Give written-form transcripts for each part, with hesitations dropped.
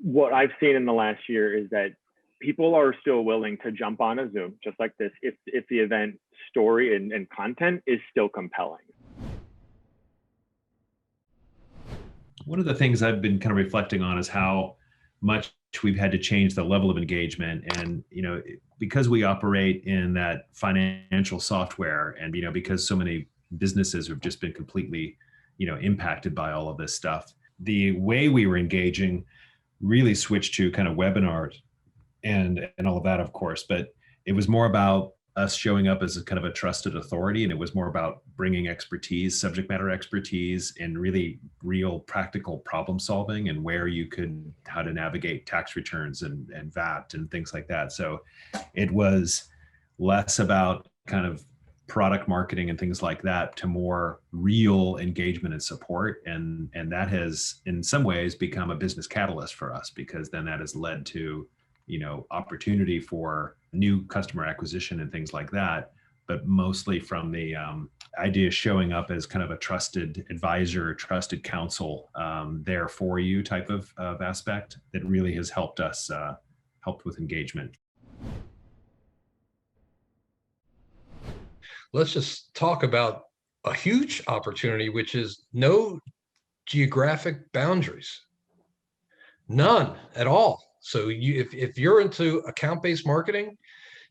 what I've seen in the last year is that people are still willing to jump on a Zoom just like this if the event story and content is still compelling. One of the things I've been kind of reflecting on is how much we've had to change the level of engagement. And, because we operate in that financial software and, because so many businesses have just been completely, impacted by all of this stuff, the way we were engaging really switched to kind of webinars and all of that, of course, but it was more about us showing up as a kind of a trusted authority. And it was more about bringing expertise, subject matter expertise, and really real practical problem solving and how to navigate tax returns and VAT and things like that. So it was less about kind of product marketing and things like that to more real engagement and support. And that has in some ways become a business catalyst for us, because then that has led to opportunity for new customer acquisition and things like that, but mostly from the idea of showing up as kind of a trusted advisor, trusted counsel there for you type of aspect that really has helped us, helped with engagement. Let's just talk about a huge opportunity, which is no geographic boundaries. None at all. So if you're into account-based marketing,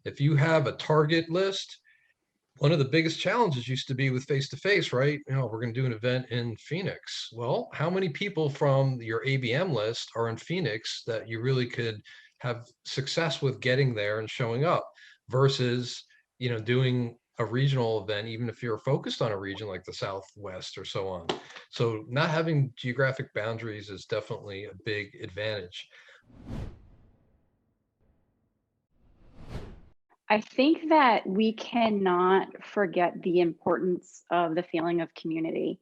if you have a target list, one of the biggest challenges used to be with face-to-face, right? We're going to do an event in Phoenix. Well, how many people from your ABM list are in Phoenix that you really could have success with getting there and showing up versus, doing a regional event, even if you're focused on a region like the Southwest or so on. So not having geographic boundaries is definitely a big advantage. I think that we cannot forget the importance of the feeling of community.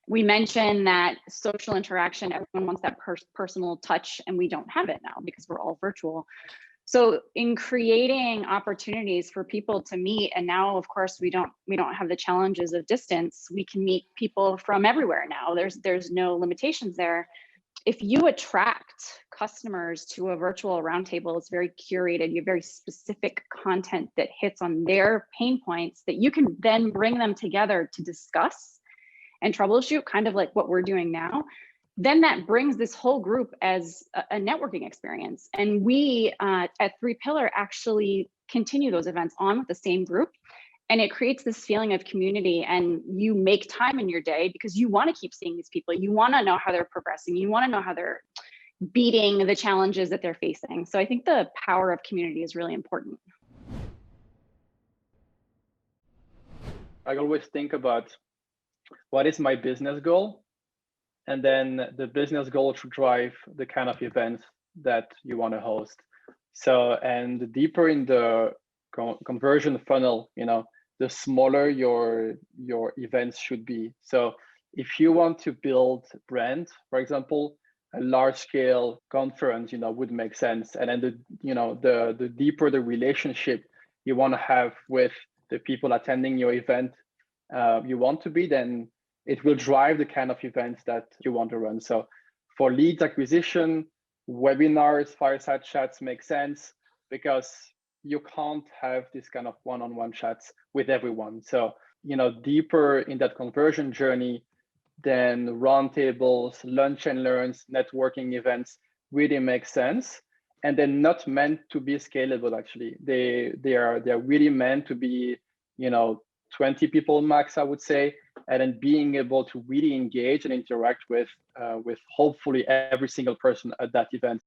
We mentioned that social interaction, everyone wants that personal touch, and we don't have it now because we're all virtual. So in creating opportunities for people to meet, and now of course we don't have the challenges of distance, we can meet people from everywhere now. There's no limitations there. If you attract customers to a virtual roundtable, it's very curated. You have very specific content that hits on their pain points that you can then bring them together to discuss and troubleshoot, kind of like what we're doing now. Then that brings this whole group as a networking experience. And we at 3Pillar actually continue those events on with the same group. And it creates this feeling of community, and you make time in your day because you want to keep seeing these people. You want to know how they're progressing. You want to know how they're beating the challenges that they're facing. So I think the power of community is really important. I always think about what is my business goal, and then the business goal should drive the kind of events that you want to host. So, and the deeper in the conversion funnel, the smaller your events should be. So if you want to build brand, for example, a large scale conference, would make sense. And then the deeper the relationship you want to have with the people attending your event you want to be, then it will drive the kind of events that you want to run. So for leads acquisition, webinars, fireside chats make sense because you can't have this kind of one-on-one chats with everyone. So, deeper in that conversion journey, then roundtables, lunch and learns, networking events really make sense. And they're not meant to be scalable, actually. They're really meant to be, 20 people max, I would say, and then being able to really engage and interact with hopefully every single person at that event.